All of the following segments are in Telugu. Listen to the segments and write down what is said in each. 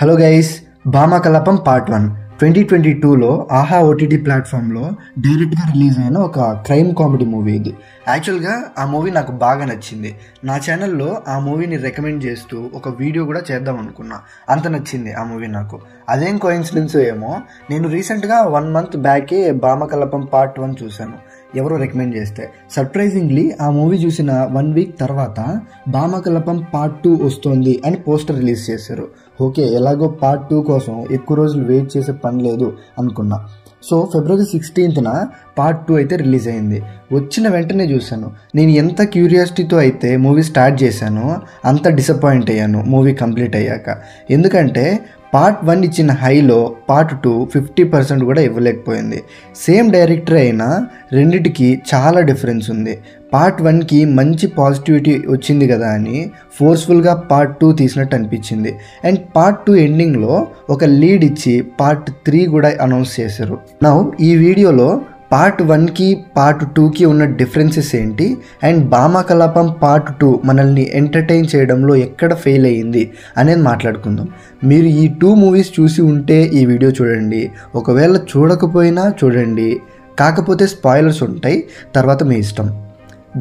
హలో గైస్, భామకలాపం పార్ట్ 1 2022లో ఆహా ఓటీటీ ప్లాట్ఫామ్లో డైరెక్ట్గా రిలీజ్ అయిన ఒక క్రైమ్ కామెడీ మూవీ ఇది. యాక్చువల్గా ఆ మూవీ నాకు బాగా నచ్చింది. నా ఛానల్లో ఆ మూవీని రికమెండ్ చేస్తూ ఒక వీడియో కూడా చేద్దాం అనుకున్నా. అంత నచ్చింది ఆ మూవీ నాకు. అదేం కోఇన్సిడెన్స్ ఏమో, నేను రీసెంట్గా 1 మంత్ బ్యాకే భామకలాపం పార్ట్ 1 చూశాను, ఎవరో రికమెండ్ చేస్తే. సర్ప్రైజింగ్లీ ఆ మూవీ చూసిన 1 వీక్ తర్వాత భామకలాపం పార్ట్ 2 వస్తోంది అని పోస్టర్ రిలీజ్ చేశారు. ఓకే, ఎలాగో పార్ట్ 2 కోసం ఎక్కువ రోజులు వెయిట్ చేసే పని లేదు అనుకున్నా. సో February 16th పార్ట్ 2 అయితే రిలీజ్ అయింది. వచ్చిన వెంటనే చూశాను. నేను ఎంత క్యూరియాసిటీతో అయితే మూవీ స్టార్ట్ చేశానో అంత డిసప్పాయింట్ అయ్యాను మూవీ కంప్లీట్ అయ్యాక. ఎందుకంటే పార్ట్ 1 ఇచ్చిన హైలో పార్ట్ 2 50% కూడా ఇవ్వలేకపోయింది. సేమ్ డైరెక్టర్ అయినా రెండిటికి చాలా డిఫరెన్స్ ఉంది. పార్ట్ 1కి మంచి పాజిటివిటీ వచ్చింది కదా అని ఫోర్స్ఫుల్గా పార్ట్ 2 తీసినట్టు అనిపించింది. అండ్ పార్ట్ 2 ఎండింగ్లో ఒక లీడ్ ఇచ్చి పార్ట్ 3 కూడా అనౌన్స్ చేశారు. నౌ ఈ వీడియోలో పార్ట్ 1కి పార్ట్ 2కి ఉన్న డిఫరెన్సెస్ ఏంటి, అండ్ భామకలాపం పార్ట్ 2 మనల్ని ఎంటర్టైన్ చేయడంలో ఎక్కడ ఫెయిల్ అయ్యింది అనేది మాట్లాడుకుందాం. మీరు ఈ 2 మూవీస్ చూసి ఉంటే ఈ వీడియో చూడండి, ఒకవేళ చూడకపోయినా చూడండి, కాకపోతే స్పాయిలర్స్ ఉంటాయి, తర్వాత మీ ఇష్టం.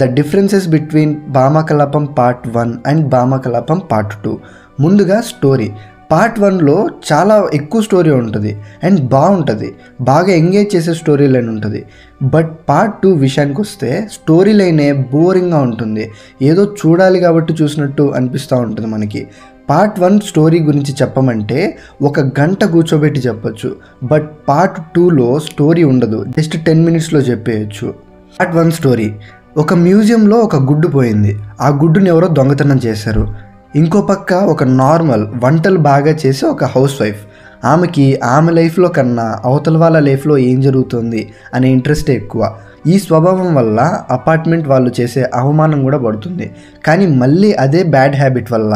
The differences between Bhamakalapam part 1 and Bhamakalapam part 2. ముందుగా స్టోరీ. పార్ట్ 1లో చాలా ఎక్కువ స్టోరీ ఉంటుంది అండ్ బాగుంటుంది, బాగా ఎంగేజ్ చేసే స్టోరీ లైన్ ఉంటుంది. బట్ పార్ట్ 2 విషయానికి వస్తే స్టోరీ లైనే బోరింగ్గా ఉంటుంది. ఏదో చూడాలి కాబట్టి చూసినట్టు అనిపిస్తూ ఉంటుంది మనకి. పార్ట్ 1 స్టోరీ గురించి చెప్పమంటే 1 గంట కూర్చోబెట్టి చెప్పచ్చు. బట్ పార్ట్ 2లో స్టోరీ ఉండదు, జస్ట్ 10 minutesలో చెప్పేయచ్చు. Part 1 story. ఒక మ్యూజియంలో ఒక గుడ్డు పోయింది. ఆ గుడ్డుని ఎవరో దొంగతనం చేశారు. ఇంకో పక్క ఒక నార్మల్ వంటలు బాగా చేసే ఒక హౌస్ వైఫ్. ఆమెకి ఆమె లైఫ్లో కన్నా అవతల వాళ్ళ లైఫ్లో ఏం జరుగుతుంది అనే ఇంట్రెస్టే ఎక్కువ. ఈ స్వభావం వల్ల అపార్ట్మెంట్ వాళ్ళు చేసే అవమానం కూడా పడుతుంది. కానీ మళ్ళీ అదే బ్యాడ్ హ్యాబిట్ వల్ల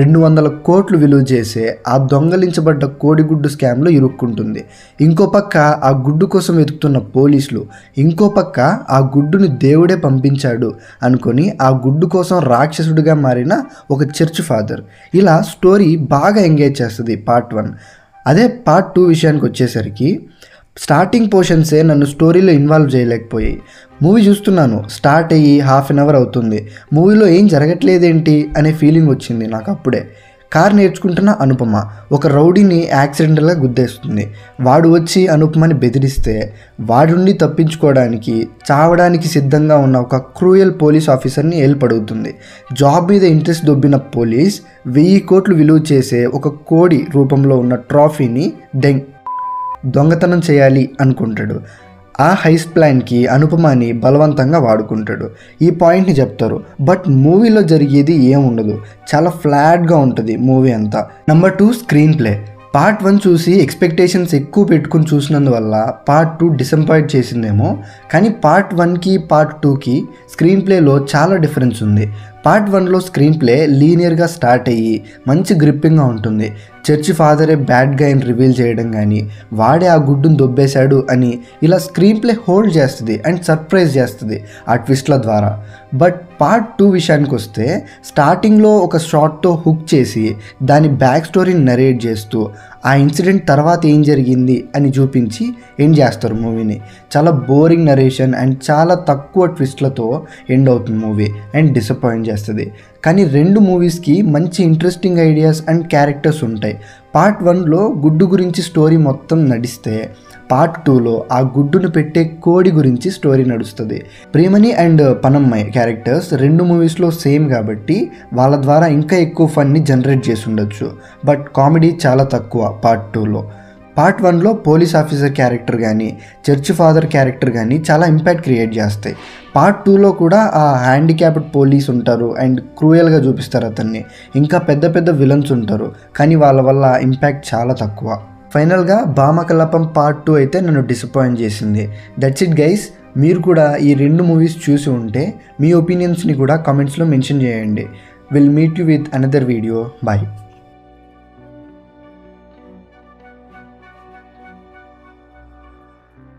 200 కోట్లు విలువ చేసే ఆ దొంగలించబడ్డ కోడిగుడ్డు స్కామ్లో ఇరుక్కుంటుంది. ఇంకో పక్క ఆ గుడ్డు కోసం వెతుకుతున్న పోలీసులు, ఇంకో పక్క ఆ గుడ్డుని దేవుడే పంపించాడు అనుకొని ఆ గుడ్డు కోసం రాక్షసుడిగా మారిన ఒక చర్చ్ ఫాదర్. ఇలా స్టోరీ బాగా ఎంగేజ్ చేస్తుంది పార్ట్ 1. అదే పార్ట్ 2 విషయానికి వచ్చేసరికి స్టార్టింగ్ పోర్షన్సే నన్ను స్టోరీలో ఇన్వాల్వ్ చేయలేకపోయాయి. మూవీ చూస్తున్నాను, స్టార్ట్ అయ్యి 1/2 hour అవుతుంది, మూవీలో ఏం జరగట్లేదేంటి అనే ఫీలింగ్ వచ్చింది నాకు అప్పుడే. కార్ నేర్చుకుంటున్న అనుపమ ఒక రౌడీని యాక్సిడెంటల్గా గుద్దేస్తుంది. వాడు వచ్చి అనుపమని బెదిరిస్తే వాడుండి తప్పించుకోవడానికి చావడానికి సిద్ధంగా ఉన్న ఒక క్రూయల్ పోలీస్ ఆఫీసర్ని ఏల్పడుతుంది. జాబ్ మీద ఇంట్రెస్ట్ దొబ్బిన పోలీస్ 1000 కోట్లు విలువ చేసే ఒక కోడి రూపంలో ఉన్న ట్రాఫీని దొంగతనం చేయాలి అనుకుంటాడు. ఆ హైస్ట్ ప్లాన్కి అనుపమాని బలవంతంగా వాడుకుంటాడు. ఈ పాయింట్ని చెప్తారు, బట్ మూవీలో జరిగేది ఏముండదు, చాలా ఫ్లాట్గా ఉంటుంది మూవీ అంతా. Number 2 screen play. పార్ట్ 1 చూసి ఎక్స్పెక్టేషన్స్ ఎక్కువ పెట్టుకుని చూసినందువల్ల పార్ట్ 2 డిసప్పాయింట్ చేసిందేమో. కానీ పార్ట్ 1కి పార్ట్ 2కి స్క్రీన్ ప్లేలో చాలా డిఫరెన్స్ ఉంది. పార్ట్ 1లో స్క్రీన్ ప్లే లీనియర్గా స్టార్ట్ అయ్యి మంచి గ్రిప్పింగ్గా ఉంటుంది. చర్చ్ ఫాదరే బ్యాడ్ గైని రివీల్ చేయడం కానీ, వాడే ఆ గుడ్డును దొబ్బేశాడు అని ఇలా స్క్రీన్ ప్లే హోల్డ్ చేస్తుంది అండ్ సర్ప్రైజ్ చేస్తుంది ఆ ట్విస్ట్ల ద్వారా. బట్ పార్ట్ 2 విషయానికి వస్తే స్టార్టింగ్లో ఒక షార్ట్తో హుక్ చేసి దాని బ్యాక్ స్టోరీని నరేట్ చేస్తూ ఆ ఇన్సిడెంట్ తర్వాత ఏం జరిగింది అని చూపించి ఎండ్ చేస్తారు మూవీని. చాలా బోరింగ్ నరేషన్ అండ్ చాలా తక్కువ ట్విస్ట్లతో ఎండ్ అవుతుంది మూవీ అండ్ డిసప్పాయింట్ చేస్తుంది. కానీ 2 మూవీస్కి మంచి ఇంట్రెస్టింగ్ ఐడియాస్ అండ్ క్యారెక్టర్స్ ఉంటాయి. పార్ట్ 1లో గుడ్డు గురించి స్టోరీ మొత్తం నడిస్తే పార్ట్ 2లో ఆ గుడ్డును పెట్టే కోడి గురించి స్టోరీ నడుస్తుంది. ప్రేమని అండ్ పనమ్మాయి క్యారెక్టర్స్ 2 మూవీస్లో సేమ్ కాబట్టి వాళ్ళ ద్వారా ఇంకా ఎక్కువ ఫన్ని జనరేట్ చేసి ఉండొచ్చు. బట్ కామెడీ చాలా తక్కువ పార్ట్ 2లో. పార్ట్ 1లో పోలీస్ ఆఫీసర్ క్యారెక్టర్ కానీ చర్చ్ ఫాదర్ క్యారెక్టర్ కానీ చాలా ఇంపాక్ట్ క్రియేట్ చేస్తాయి. పార్ట్ 2లో కూడా ఆ హ్యాండిక్యాప్డ్ పోలీస్ ఉంటారు అండ్ క్రూయల్గా చూపిస్తారు అతన్ని. ఇంకా పెద్ద పెద్ద విలన్స్ ఉంటారు, కానీ వాళ్ళ వల్ల ఇంపాక్ట్ చాలా తక్కువ. ఫైనల్గా భామకలాపం పార్ట్ 2 అయితే నన్ను డిసప్పాయింట్ చేసింది. That's it guys. మీరు కూడా ఈ 2 మూవీస్ చూసి ఉంటే మీ ఒపీనియన్స్ని కూడా కామెంట్స్లో మెన్షన్ చేయండి. Will meet you with another video. Bye.